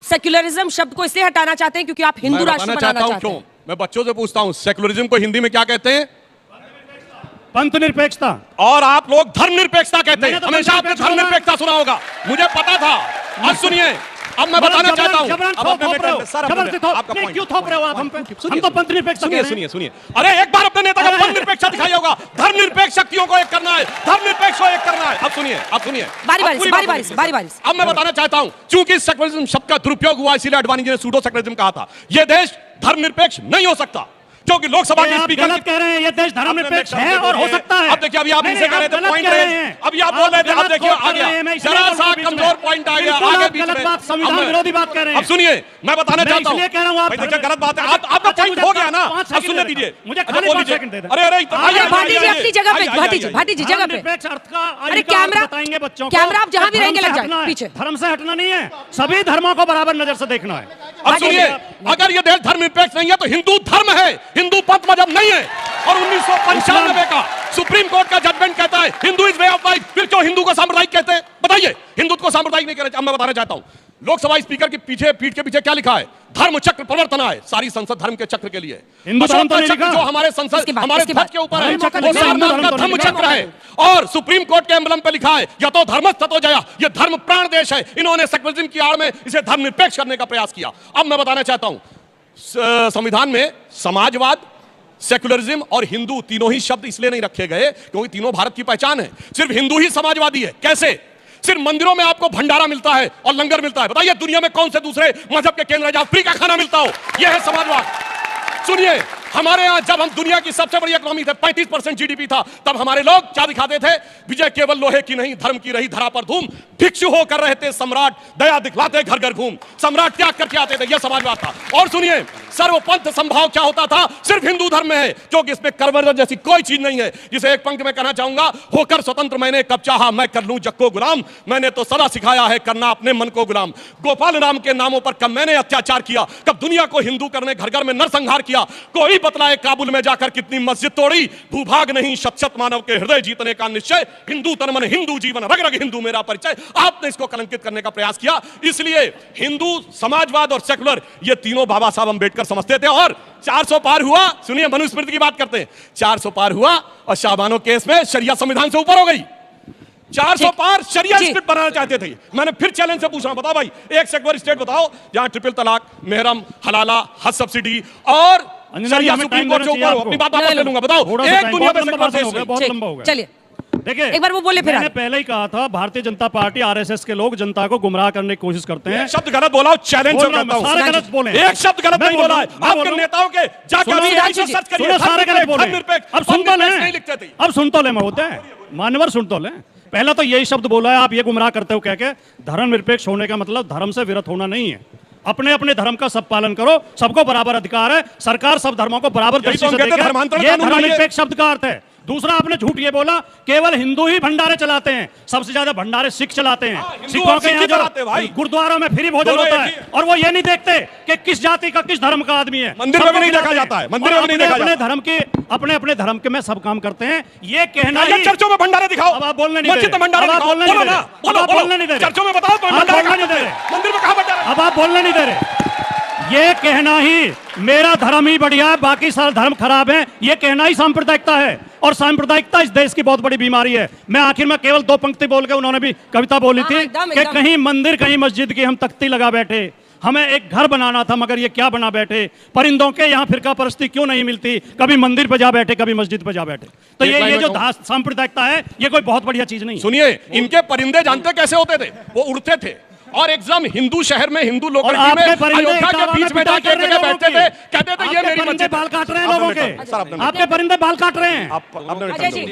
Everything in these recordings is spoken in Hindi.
सेक्युलरिज्म शब्द को इसलिए हटाना चाहते हैं क्योंकि आप हिंदू राष्ट्र बनाना चाहते हैं। मैं बच्चों से पूछता हूं, सेक्युलरिज्म को हिंदी में क्या कहते हैं? पंथ निरपेक्षता। और आप लोग धर्म निरपेक्षता कहते हैं। हमेशा आपने धर्म निरपेक्षता सुना होगा, मुझे पता था। अब सुनिए, अब मैं बताना चाहता हूं, क्यों थोप रहे हो आप हम पे? हम तो पंथ निरपेक्ष। सुनिए, अरे एक बार अपने नेता का पंथ निरपेक्षता दिखाई होगा। धर्म निरपेक्ष शक्तियों को एक करना है, धर्म निरपेक्ष को एक करना है। अब सुनिए, बारी-बारी से। अब मैं बताना चाहता हूं, क्योंकि सेक्युलरिज्म शब्द का दुरुपयोग हुआ, इसीलिए अडवाणी जी ने सूडो सेक्युलरिज्म कहा था। यह देश धर्म निरपेक्ष नहीं हो सकता, क्योंकि लोकसभा के स्पीकर गलत कह रहे हैं। ये देश धर्मनिरपेक्ष है और हो सकता है। अब देखिए, अभी आप इनसे कह रहे थे पॉइंट रेज, अभी आप बोल रहे थे, अब देखिए आ गया जरा सा कमजोर पॉइंट आ गया आगे बीच में। संविधान विरोधी बात कर रहे हैं। अब सुनिए, मैं बताना चाहता हूं, भाई देखिए गलत बात है, आपका पॉइंट हो गया ना, अब सुनने दीजिए मुझे। अरे भाटी जी अपनी जगह पे, भाटी जी जगह पे। अरे कैमरा बताएंगे बच्चों को, कैमरा आप जहां भी रहेंगे लग जाए पीछे। धर्म से हटना नहीं है, सभी धर्मों को बराबर नजर से देखना है। अब सुनिए, अगर ये देश धर्म निरपेक्ष नहीं है तो हिंदू धर्म है, हिंदू पंथ मजहब नहीं है। और 1995 का सुप्रीम कोर्ट का जजमेंट कहता है Hindu is way of life. फिर क्यों हिंदू को सांप्रदायिक कहते हैं? बताइए, हिंदुत्व को सांप्रदायिक नहीं कहते। अब मैं बताना चाहता हूं, लोकसभा स्पीकर के पीछे, पीठ के पीछे क्या लिखा है? धर्म चक्र प्रवर्तना है, सारी संसद धर्म के चक्र के लिए। अशोक का चक्र जो हमारे संसद, हमारे ध्वज के ऊपर है, वो सारनाथ का धर्म चक्र है। और सुप्रीम कोर्ट के एम्बलम पे लिखा है या तो धर्म ततो जया, ये धर्म प्राण देश है। इन्होंने सेक्युलरिज्म की आड़ में इसे धर्म निरपेक्ष करने का प्रयास किया। अब मैं बताना चाहता हूं, संविधान में समाजवाद, सेक्युलरिज्म और हिंदू तीनों ही शब्द इसलिए नहीं रखे गए क्योंकि तीनों भारत की पहचान है। सिर्फ हिंदू ही समाजवादी है। कैसे? सिर्फ मंदिरों में आपको भंडारा मिलता है और लंगर मिलता है। बताइए दुनिया में कौन से दूसरे मजहब के केंद्र जहां फ्री का खाना मिलता हो? यह है समाजवाद। सुनिए, हमारे यहां जब हम दुनिया की सबसे बड़ी इकोनॉमी थे, 35% जीडीपी था, तब हमारे लोग क्या दिखाते थे? विजय केवल लोहे की नहीं, धर्म की रही धरा पर धूम। भिक्षु होकर रहते सम्राट, दया दिखलाते घर घर घूम। सम्राट त्याग करके आते थे, यह समाजवाद था। और सुनिए, सर्वपंथ संभाव क्या होता था? सिर्फ हिंदू धर्म में है, क्योंकि इसमें कन्वर्जन जैसी कोई चीज नहीं है। जिसे एक पंक्ति में कहना चाहूंगा, होकर स्वतंत्र मैंने कब चाहा मैं कर लूं जग को गुलाम। मैंने तो सदा सिखाया है करना अपने मन को गुलाम। गोपाल राम के नामों पर कब मैंने अत्याचार किया? कब दुनिया को हिंदू करने घर घर में नरसंहार किया? कोई बतलाए काबुल में जाकर कितनी मस्जिद तोड़ी? भूभाग नहीं शत मानव के हृदय जीतने का निश्चय। हिंदू तन मन हिंदू जीवन, रग रग हिंदू मेरा परिचय। आपने इसको कलंकित करने का प्रयास किया। इसलिए हिंदू, समाजवाद और सेकुलर, ये तीनों बाबा साहब अम्बेडकर समझते थे। और 400 पार हुआ। सुनिए, मनुस्मृति की बात करते हैं। 400 पार हुआ और शाहबानो केस में शरिया संविधान से ऊपर हो गई। 400 पार शरिया स्टेट बनाना चाहते थे। मैंने फिर चैलेंज से पूछा, बताओ भाई, एक सेक्युलर स्टेट बताओ जहां ट्रिपल तलाक, मेहरम, हलाला, हज सब्सिडी और शरिया सुप्रीम कोर्ट से ऊपर हो। अपनी बात वापस ले लूंगा। बताओ एक दुनिया में सेक्युलर देश है। बहुत लंबा हो गया। चलिए देखिए, एक बार वो बोले, फिर मैंने पहले ही कहा था, भारतीय जनता पार्टी, आरएसएस के लोग जनता को गुमराह करने की कोशिश करते हैं। शब्द गलत बोला, चैलेंज करता हूं। सारे गलत बोले, एक शब्द गलत नहीं बोला है। आपके नेताओं के जाकर सर्च करिए, सारे गलत बोले। अब सुन तो लें, अब सुन तो ले, मैं होते हैं मान्यवर, सुन तो लें। पहला तो यही शब्द बोला है, आप ये गुमराह करते हो कह के। धर्म निरपेक्ष होने का मतलब धर्म से विरत होना नहीं है। अपने अपने धर्म का सब पालन करो, सबको बराबर अधिकार है। सरकार सब धर्मों को बराबर दृष्टि से देखे, ये धर्मनिरपेक्ष शब्द का अर्थ है। दूसरा, आपने झूठ ये बोला केवल हिंदू ही भंडारे चलाते हैं। सबसे ज्यादा भंडारे सिख चलाते हैं। सिखों के यहाँ जो गुरुद्वारों में फ्री भोजन होता है, और वो ये नहीं देखते कि किस जाति का, किस धर्म का आदमी है। मंदिर में भी नहीं देखा जाता है। मंदिर में भी नहीं देखा जाता। अपने अपने धर्म के में सब काम करते हैं। ये कहना ही, चर्चों में भंडारे दिखाओ। अब आप बोलने नहीं दे रहे, बोलने नहीं दे रहे। चर्चों में बताओ, मंदिर में कहां भंडारा? अब आप बोलने नहीं दे रहे। ये कहना ही मेरा धर्म ही बढ़िया है, बाकी सारा धर्म खराब है, ये कहना ही सांप्रदायिकता है। और सांप्रदायिकता इस देश की बहुत बड़ी बीमारी है। मैं आखिर में केवल 2 पंक्ति बोल के, उन्होंने भी कविता बोली थी कि कहीं मंदिर कहीं मस्जिद की हम तख्ती लगा बैठे। हमें एक घर बनाना था मगर ये क्या बना बैठे। परिंदों के यहाँ फिरका परस्ती क्यों नहीं मिलती? कभी मंदिर पे जा बैठे, कभी मस्जिद पे जा बैठे। तो ये जो सांप्रदायिकता है, ये कोई बहुत बढ़िया चीज नहीं। सुनिए, इनके परिंदे जानते कैसे होते थे? वो उड़ते थे और एकदम हिंदू शहर में, हिंदू लोकेलिटी में, अयोध्या के बीच में जाके एक जगह बैठते थे, कहते थे ये मेरी मस्जिद। बाल काट रहे हैं लोगों के, आपके परिंदे बाल काट रहे हैं।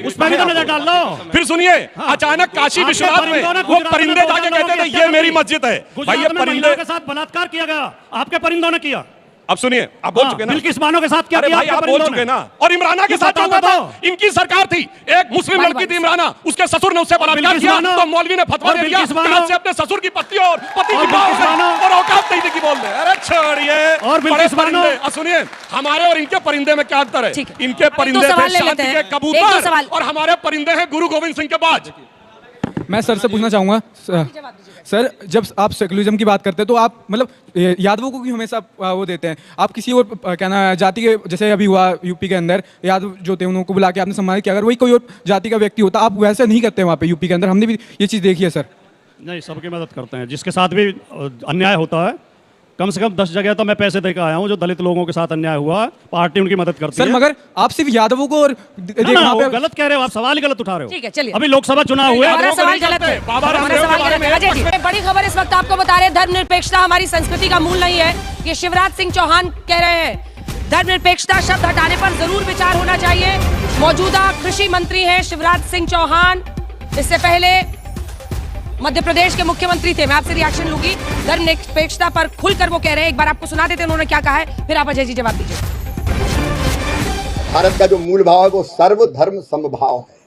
उस पर भी तो नजर डाल लो। फिर सुनिए, अचानक काशी विश्वनाथ में वो परिंदे जाके कहते थे ये मेरी मस्जिद है। भाई ये परिंदे के साथ बलात्कार किया गया, आपके परिंदों ने किया। अब सुनिए, आप बोल चुके ना, बिल्किस बानो के साथ क्या किया? भाई आप बोल चुके ना। और इमराना के साथ क्या हुआ था? इनकी सरकार थी, एक मुस्लिम लड़की थी इमराना, उसके ससुर ने उससे बलात्कार किया, तो मौलवी ने फतवा दे दिया कि अपने ससुर की पत्नी और पति की और औकात नहीं थी कि बोल दे। अरे छोड़िए। और बिल्किस बानो, सुनिए, हमारे और इनके परिंदे में क्या अंतर है? इनके परिंदे थे शांति के कबूतर और हमारे परिंदे हैं गुरु गोविंद सिंह के बाज। मैं सर से पूछना चाहूंगा, सर जब आप सेकुलरिज्म की बात करते हैं तो आप मतलब यादवों को क्यों हमेशा वो देते हैं? आप किसी और कहना जाति के, जैसे अभी हुआ यूपी के अंदर यादव जो थे उनको बुला के आपने सम्मानित किया, अगर वही कोई और जाति का व्यक्ति होता आप वैसे नहीं करते वहाँ पे यूपी के अंदर, हमने भी ये चीज़ देखी है सर। नहीं, सबकी मदद करते हैं, जिसके साथ भी अन्याय होता है। कम से कम 10 जगह तो मैं पैसे देकर आया हूँ जो दलित लोगों के साथ अन्याय हुआ, पार्टी उनकी मदद करती है। सर मगर आप सिर्फ यादवों को और गलत कह रहे हो आप, सवाल ही गलत उठा रहे हो। ठीक है, चलिए। अभी लोकसभा चुनाव हुए, हमारा सवाल गलत है, हमारा सवाल गलत है। अजय जी, बड़ी खबर इस वक्त आपको बता रहे हैं, धर्मनिरपेक्षता हमारी संस्कृति का मूल नहीं है, ये शिवराज सिंह चौहान कह रहे हैं। धर्मनिरपेक्षता शब्द हटाने पर जरूर विचार होना चाहिए। मौजूदा कृषि मंत्री हैं शिवराज सिंह चौहान, इससे पहले मध्य प्रदेश के मुख्यमंत्री थे। मैं आपसे रिएक्शन लूंगी। धर्मनिरपेक्षता पर खुलकर वो कह रहे हैं, एक बार आपको सुना देते हैं उन्होंने क्या कहा है, फिर आप अजय जी जवाब दीजिए। भारत का जो मूल भाव है वो सर्वधर्म समभाव है।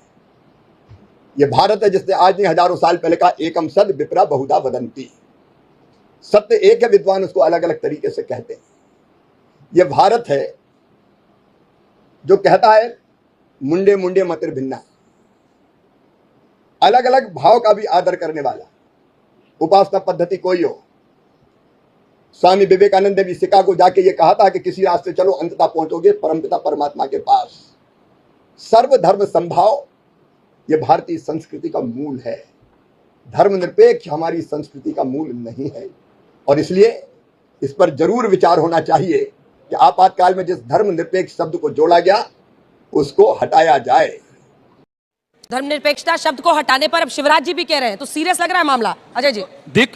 ये भारत है जिसने आज नहीं हजारों साल पहले कहा, एकम सद विप्रा बहुधा वदंती। सत्य एक है, विद्वान उसको अलग अलग तरीके से कहते हैं। ये भारत है जो कहता है मुंडे मुंडे मतिर भिन्ना, अलग अलग भाव का भी आदर करने वाला। उपासना पद्धति कोई हो, स्वामी विवेकानंद ने भी शिकागो जाके ये कहा था कि किसी रास्ते चलो अंततः पहुंचोगे परमपिता परमात्मा के पास। सर्वधर्म संभाव ये भारतीय संस्कृति का मूल है। धर्मनिरपेक्ष हमारी संस्कृति का मूल नहीं है और इसलिए इस पर जरूर विचार होना चाहिए कि आपातकाल में जिस धर्मनिरपेक्ष शब्द को जोड़ा गया उसको हटाया जाए। धर्मनिरपेक्षता शब्द को हटाने पर अब शिवराज जी भी कह रहे हैं, तो सीरियस लग रहा है मामला। अजय जी,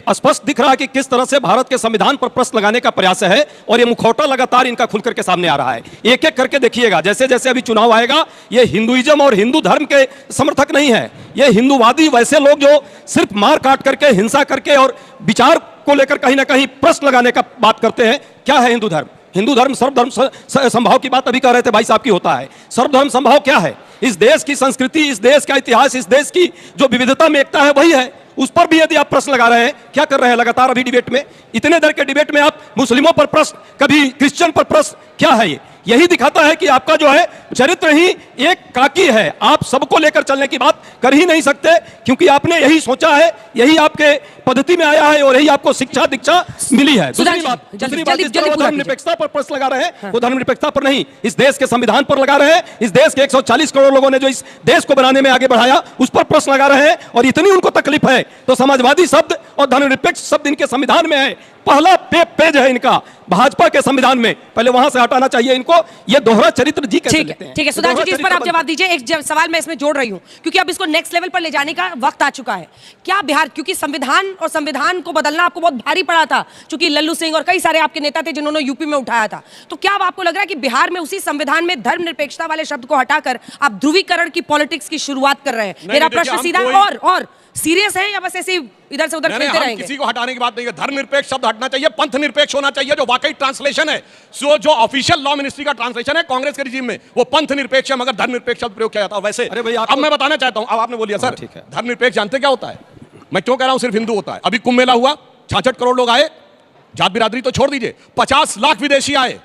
स्पष्ट दिख रहा है कि किस तरह से भारत के संविधान पर प्रश्न लगाने का प्रयास है और ये मुखौटा लगातार इनका खुलकर के सामने आ रहा है। एक एक करके देखिएगा, जैसे जैसे अभी चुनाव आएगा, ये हिंदुइज्म और हिंदू धर्म के समर्थक नहीं है, ये हिंदूवादी वैसे लोग जो सिर्फ मार काट करके, हिंसा करके और विचार को लेकर कहीं ना कहीं प्रश्न लगाने का बात करते हैं। क्या है हिंदू धर्म? हिंदू धर्म सर्वधर्म संभाव की बात अभी कह रहे थे भाई साहब की होता है। सर्वधर्म संभाव क्या है? इस देश की संस्कृति, इस देश का इतिहास, इस देश की जो विविधता में एकता है वही है। उस पर भी यदि आप प्रश्न लगा रहे हैं, क्या कर रहे हैं लगातार अभी डिबेट में, इतने देर के डिबेट में आप मुस्लिमों पर प्रश्न, कभी क्रिश्चियन पर प्रश्न, क्या है ये? यही दिखाता है कि आपका जो है चरित्र ही एक काकी है। आप सबको लेकर चलने की बात कर ही नहीं सकते क्योंकि आपने यही सोचा है, यही आपके पद्धति में आया है और यही आपको शिक्षा दीक्षा मिली है। दूसरी बात धर्मनिरपेक्षता पर प्रश्न लगा रहे हैं, वो धर्मनिरपेक्षता पर नहीं, इस देश के संविधान पर लगा रहे हैं। इस देश के 140 करोड़ लोगों ने जो इस देश को बनाने में आगे बढ़ाया उस पर प्रश्न लगा रहे हैं और इतनी उनको तकलीफ है तो समाजवादी शब्द और धर्मनिरपेक्ष शब्द इनके संविधान में है। पहला पेज है इनका भाजपा के संविधान में, पहले वहां से हटाना चाहिए इनको। ये दोहरा चरित्र जी कैसे लेते हैं? ठीक है सुधांशु जी, इस पर आप जवाब दीजिए। एक सवाल मैं इसमें जोड़ रही हूं क्योंकि अब इसको नेक्स्ट लेवल पर ले जाने का वक्त आ चुका है। क्या बिहार, क्योंकि संविधान और संविधान को बदलना आपको बहुत भारी पड़ा था, क्योंकि लल्लू सिंह और कई सारे आपके नेता थे जिन्होंने यूपी में उठाया था, तो क्या अब आपको लग रहा है कि बिहार में उसी संविधान में धर्मनिरपेक्षता वाले शब्द को हटाकर आप ध्रुवीकरण की पॉलिटिक्स की शुरुआत कर रहे हैं? मेरा प्रश्न सीधा और सीरियस है या बस ऐसे इधर से उधर खेलते रहेंगे? किसी को हटाने की बात नहीं है। धर्मनिरपेक्ष शब्द हटना चाहिए, पंथ निरपेक्ष होना चाहिए, जो वाकई ट्रांसलेशन है, जो ऑफिशियल लॉ मिनिस्ट्री का ट्रांसलेशन है कांग्रेस के रिजीम में, वो पंथ निरपेक्ष है, मगर धर्मनिरपेक्ष शब्द प्रयोग किया जाता है। वैसे अब मैं बताना चाहता हूं, अब आपने बोलिए सर धर्मनिरपेक्ष जानते क्या होता है? मैं क्यों कह रहा हूं सिर्फ हिंदू होता है? अभी कुंभ मेला हुआ, 66 करोड़ लोग आए, जात बिरादरी तो छोड़ दीजिए, 50 लाख विदेशी आए।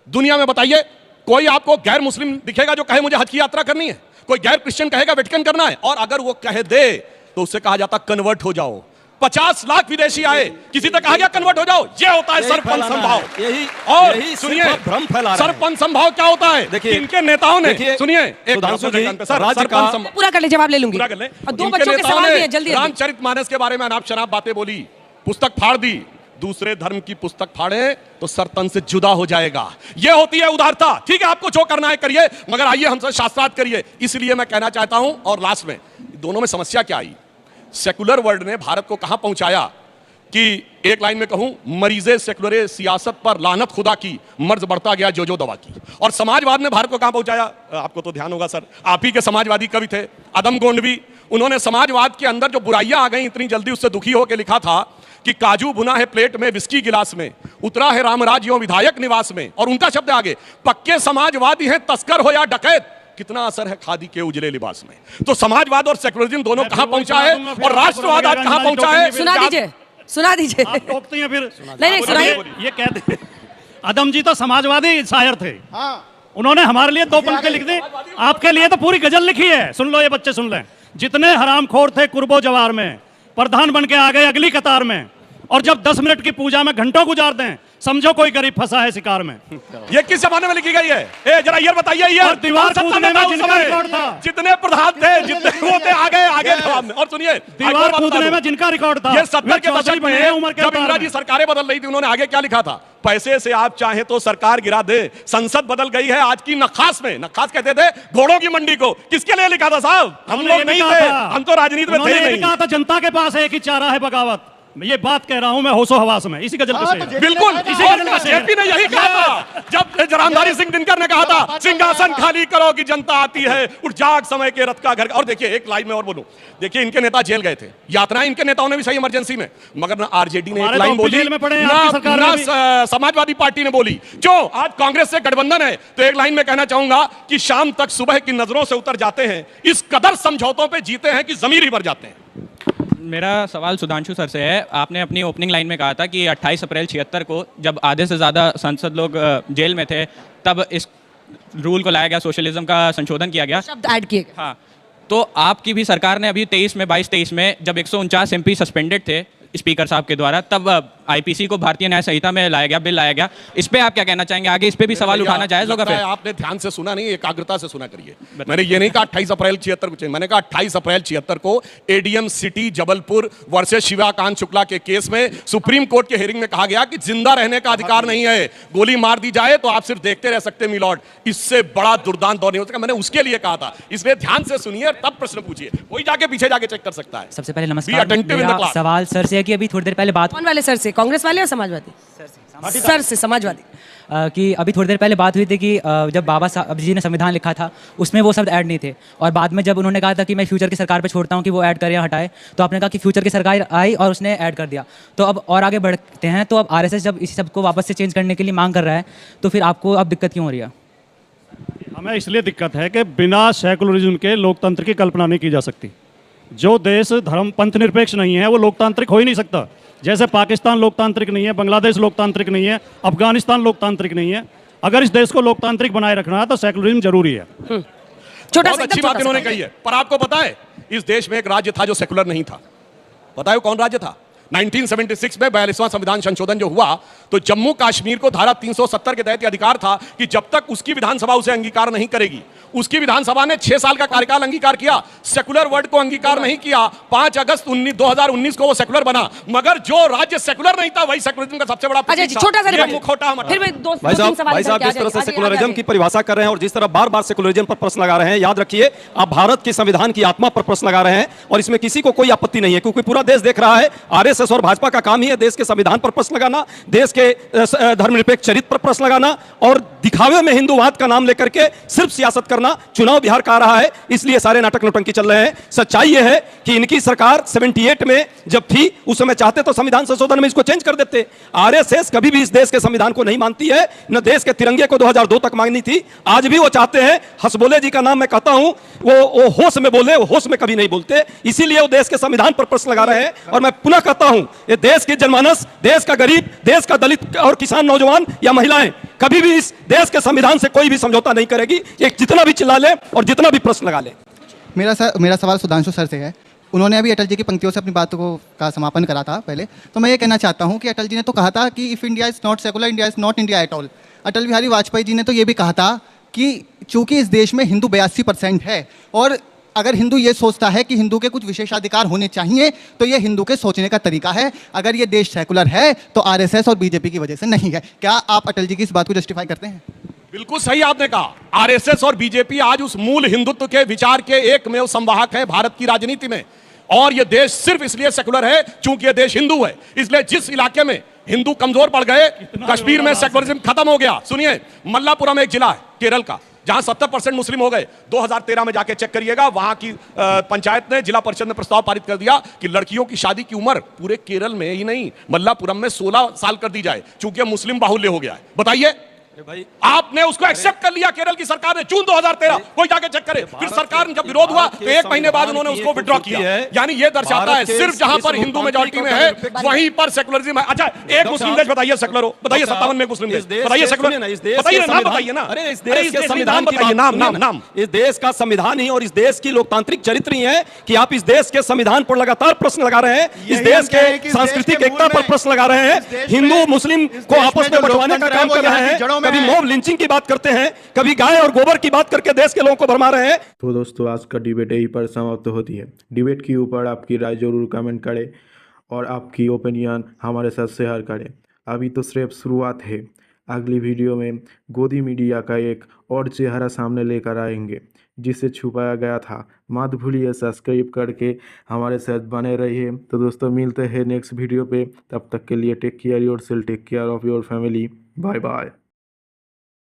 दुनिया में बताइए कोई आपको गैर मुस्लिम दिखेगा जो कहे मुझे हज की यात्रा करनी है? कोई गैर क्रिश्चियन कहेगा वेटिकन करना है? और अगर वो कह दे तो उससे कहा जाता कन्वर्ट हो जाओ। 50 लाख विदेशी आए, किसी से कहा गया कन्वर्ट हो जाओ? ये होता है सरपंच संभाव। और सुनिए, भ्रम फैला रहे हैं। सरपंच संभाव क्या होता है? देखिए इनके नेताओं ने, सुनिए पूरा कर ले, जवाब ले लूंगी। और 2 बच्चों के सवाल भी है, जल्दी। रामचरितमानस के बारे में अनाप शनाप बातें बोली, पुस्तक फाड़ दी। दूसरे धर्म की पुस्तक फाड़े तो सरतन से जुदा हो जाएगा। यह होती है उदारता। ठीक है, आपको जो करना है करिए, मगर आइए हमसे शास्त्रार्थ करिए। इसलिए मैं कहना चाहता हूं, और लास्ट में दोनों में समस्या क्या आई? सेकुलर वर्ल्ड ने भारत को कहां पहुंचाया कि एक लाइन में कहूं, मरीजे सेकुलर सियासत पर लानत खुदा की, मर्ज बढ़ता गया जो दवा की। और समाजवाद ने भारत को कहां पहुंचाया? आपको तो ध्यान होगा सर, आप ही के समाजवादी कवि थे अदम गोंडवी, उन्होंने समाजवाद के अंदर जो बुराइयां आ गई इतनी जल्दी, उससे दुखी होकर लिखा था कि काजू बुना है प्लेट में, विस्की गिलास में, उतरा है रामराज यों विधायक निवास में। और उनका शब्द आगे, पक्के समाजवादी हैं तस्कर हो या डकैत, कितना असर है खादी के उजले लिबास में। तो समाजवाद और सेकुलरिज्म दोनों कहां पहुंचा है और राष्ट्रवाद आज कहां पहुंचा है? सुना दीजिए आप टोकते हैं फिर। नहीं सुनाइए। ये कहते अदम जी तो समाजवादी शायर थे, उन्होंने हमारे लिए 2 पंक्ति लिख दी, आपके लिए तो पूरी गजल लिखी है। सुन लो ये बच्चे, सुन लें। जितने हरामखोर थे कुर्बो जवार में, प्रधान बन के आ गए अगली कतार में, और जब 10 मिनट की पूजा में घंटों गुजार दें, समझो कोई गरीब फंसा है शिकार में। ये किस जमाने में लिखी गई है? ए जरा ये बताइए, ये और दीवार कूदने में जिनका रिकॉर्ड था, जितने प्रधान थे, जितने वो थे, आगे जवाब में। और सुनिए, दीवार कूदने में जिनका रिकॉर्ड था, ये 70 के दशक में उम्र के जब इंदिरा जी सरकारें बदल रही थी, उन्होंने आगे क्या लिखा था? पैसे से आप चाहें तो सरकार गिरा दे, संसद बदल गई है आज की नखास में। नखास कहते थे घोड़ों की मंडी को। किसके लिए लिखा था साहब? हम लोग नहीं थे, हम तो राजनीति में थे ही नहीं। कहा था जनता के पास एक ही चारा है, बगावत। ये बात कह रहा हूं मैं होशो हवास में, इसी का जल से। बिल्कुल, जेपी ने यही कहा था जब जरामधारी सिंह दिनकर ने कहा था सिंहासन खाली करो कि जनता आती है, उठ जाग समय के रथ का घर। और देखिए एक लाइन में और बोलूं, देखिए इनके नेता जेल गए थे, यात्राएं इनके नेताओं ने भी सही इमरजेंसी में, मगर ना आरजेडी ने एक लाइन बोली, ना समाजवादी पार्टी ने बोली। जो आज कांग्रेस से गठबंधन है, तो एक लाइन में कहना चाहूंगा कि शाम तक सुबह की नजरों से उतर जाते हैं, इस कदर समझौतों पर जीते हैं कि जमीर ही भर जाते हैं। मेरा सवाल सुधांशु सर से है। आपने अपनी ओपनिंग लाइन में कहा था कि 28 अप्रैल 76 को जब आधे से ज़्यादा सांसद लोग जेल में थे, तब इस रूल को लाया गया, सोशलिज्म का संशोधन किया गया, शब्द ऐड किए गए। हाँ, तो आपकी भी सरकार ने अभी 22-23 में जब 149 MP सस्पेंडेड थे स्पीकर साहब के द्वारा, तब आईपीसी को भारतीय न्याय संहिता में लाया गया, बिल लाया गया। इस पे आप क्या कहना चाहेंगे? आगे इस पे भी सवाल उठाना जायज होगा? फिर आपने ध्यान से सुना नहीं, एकाग्रता से सुना करिए। मैंने ये नहीं कहा 28 अप्रैल 76 को, मैंने कहा 28 अप्रैल 76 को ADM city Jabalpur versus Shivakant Shukla के केस में सुप्रीम कोर्ट के हियरिंग में कहा गया कि जिंदा रहने का अधिकार नहीं है, गोली मार दी जाए तो आप सिर्फ देखते रह सकते मिलॉर्ड, इससे बड़ा दुर्दांत दौर नहीं हो सकता। मैंने उसके लिए कहा था, इसलिए ध्यान से सुनिए तब प्रश्न पूछिए, वही जाके पीछे जाके चेक कर सकता है। सबसे पहले नमस्कार, मेरा सवाल सर से है कि अभी थोड़ी देर पहले बात, कौन वाले सर से? कांग्रेस वाले या समाजवादी? सर से समाजवादी। कि अभी थोड़ी देर पहले बात हुई थी कि जब बाबा साहब जी ने संविधान लिखा था उसमें वो शब्द ऐड नहीं थे, और बाद में जब उन्होंने कहा था कि मैं फ्यूचर की सरकार पे छोड़ता हूं कि वो ऐड करे या हटाए, तो आपने कहा कि फ्यूचर की सरकार आई और उसने ऐड कर दिया। तो अब और आगे बढ़ते हैं, तो अब आरएसएस जब इस शब्द को वापस से चेंज करने के लिए मांग कर रहा है, तो फिर आपको अब दिक्कत क्यों हो रही है? हमें इसलिए दिक्कत है कि बिना सेकुलरिज्म के लोकतंत्र की कल्पना नहीं की जा सकती। जो देश धर्म पंथ निरपेक्ष नहीं है वो लोकतांत्रिक हो ही नहीं सकता। जैसे पाकिस्तान लोकतांत्रिक नहीं है, बांग्लादेश लोकतांत्रिक नहीं है, अफगानिस्तान लोकतांत्रिक नहीं है। अगर इस देश को लोकतांत्रिक बनाए रखना है तो सेकुलरिज्म जरूरी है। बहुत अच्छी बात इन्होंने कही है, पर आपको पता है इस देश में एक राज्य था जो सेकुलर नहीं था। बताओ कौन राज्य था? 1976 में 42वां संविधान संशोधन जो हुआ, तो जम्मू कश्मीर को धारा 370 के तहत अधिकार था कि जब तक उसकी विधानसभा उसे अंगीकार नहीं करेगी, उसकी विधानसभा ने 6 साल का कार्यकाल अंगीकार किया, सेकुलर वर्ड को अंगीकार नहीं किया। 5 अगस्त 2019 को वो सेकुलर बना, मगर जो राज्य सेकुलर नहीं था वही सेकुलरिज्म का सबसे बड़ा छोटा सा मुखौटा। भाई साहब जिस तरह से सेकुलरिज्म की परिभाषा कर रहे हैं और जिस तरह बार बार सेकुलरिज्म पर प्रश्न लगा रहे हैं, याद रखिए आप भारत के संविधान की आत्मा पर प्रश्न लगा रहे हैं, और इसमें किसी को कोई आपत्ति नहीं है, क्योंकि पूरा देश देख रहा है। आरएसएस और भाजपा का काम ही है देश के संविधान पर प्रश्न लगाना, देश के धर्मनिरपेक्ष चरित्र पर प्रश्न लगाना, और दिखावे में हिंदूवाद का नाम लेकर के सिर्फ सियासत करना। चुनाव बिहार का आ रहा है, इसलिए सारे नाटक नौटंकी चल रहे हैं। सच्चाई यह है कि इनकी सरकार 78 में जब थी उस समय चाहते तो संविधान संशोधन में इसको चेंज कर देते। आरएसएस कभी भी इस देश के संविधान को नहीं मानती है, न देश के तिरंगे को 2002 तक मांगनी थी, आज भी वो चाहते हैं। हसबोले जी का नाम मैं कहता हूं, वो होश में बोले, वो होश में कभी नहीं बोलते, इसीलिए वो देश के संविधान पर प्रश्न लगा रहे हैं। और मैं पुनः कहता हूं, ये देश की जनमानस, देश का गरीब, देश का दलित और किसान, नौजवान या महिलाएं कभी भी इस देश के संविधान से कोई भी समझौता नहीं करेगी। ये जितना भी चिल्ला ले और जितना भी प्रश्न लगा ले। मेरा सवाल सुधांशु सर से है। उन्होंने अभी अटल जी की पंक्तियों से अपनी बातों का समापन करा था पहले, तो मैं ये कहना चाहता हूँ कि अटल जी ने तो कहा था कि if India is not secular, India is not India at all. Atal Bihari Vajpayee ji ने तो ये भी कहा था कि चूंकि इस देश में हिंदू 82% है, और अगर हिंदू ये सोचता है कि हिंदू के कुछ विशेषाधिकार होने चाहिए, तो ये हिंदू के सोचने का तरीका है। अगर ये देश सेकुलर है तो आरएसएस और बीजेपी की वजह से नहीं है। क्या आप अटल जी की इस बात को जस्टिफाई करते हैं? बिल्कुल सही आपने कहा। आरएसएस और बीजेपी आज उस मूल हिंदुत्व के विचार के एकमेव संवाहक है भारत की राजनीति में, और यह देश सिर्फ इसलिए सेकुलर है क्योंकि यह देश हिंदू है। इसलिए जिस इलाके में हिंदू कमजोर पड़ गए, कश्मीर में सेकुलरिज्म खत्म हो गया। सुनिए, मल्लापुरम एक जिला है केरल का जहां 70% मुस्लिम हो गए। 2013 में जाके चेक करिएगा, वहां की पंचायत ने, जिला परिषद ने प्रस्ताव पारित कर दिया कि लड़कियों की शादी की उम्र पूरे केरल में ही नहीं, मल्लापुरम में 16 साल कर दी जाए, चूंकि मुस्लिम बाहुल्य हो गया है। बताइए, भाई आपने उसको एक्सेप्ट कर लिया केरल की सरकार ने जून 2013, कोई जाके चेक करे। फिर सरकार ने जब विरोध हुआ तो 1 महीने बाद उन्होंने उसको विड्रॉ किया। यानी ये दर्शाता है सिर्फ जहां पर हिंदू मेजॉरिटी में है वहीं पर सेकुलरिज्म है। अच्छा, एक मुस्लिम देश बताइए सेकुलर हो, बताइए 57 में मुस्लिम देश बताइए सेकुलर, बताइए नाम बताइए ना। अरे इस देश के संविधान बताइए नाम। इस देश का संविधान ही और इस देश की लोकतांत्रिक चरित्र ही है कि आप इस देश के संविधान पर लगातार प्रश्न लगा रहे हैं, इस देश के सांस्कृतिक एकता पर प्रश्न लगा रहे हैं, हिंदू मुस्लिम को आपस में बंटवाने का काम कर रहे हैं, कभी मॉब लिंचिंग की बात करते हैं, कभी गाय और गोबर की बात करके देश के लोगों को भरमा रहे हैं। तो दोस्तों, आज का डिबेट यहीं पर समाप्त होती है। डिबेट के ऊपर आपकी राय जरूर कमेंट करें और आपकी ओपिनियन हमारे साथ शेयर करें। अभी तो सिर्फ शुरुआत है, अगली वीडियो में गोदी मीडिया का एक और चेहरा सामने लेकर आएंगे जिसे छुपाया गया था। मत भूलिए सब्सक्राइब करके हमारे साथ बने रहिए। तो दोस्तों, मिलते हैं नेक्स्ट वीडियो पे, तब तक के लिए take care yourself, take care of your family, bye bye.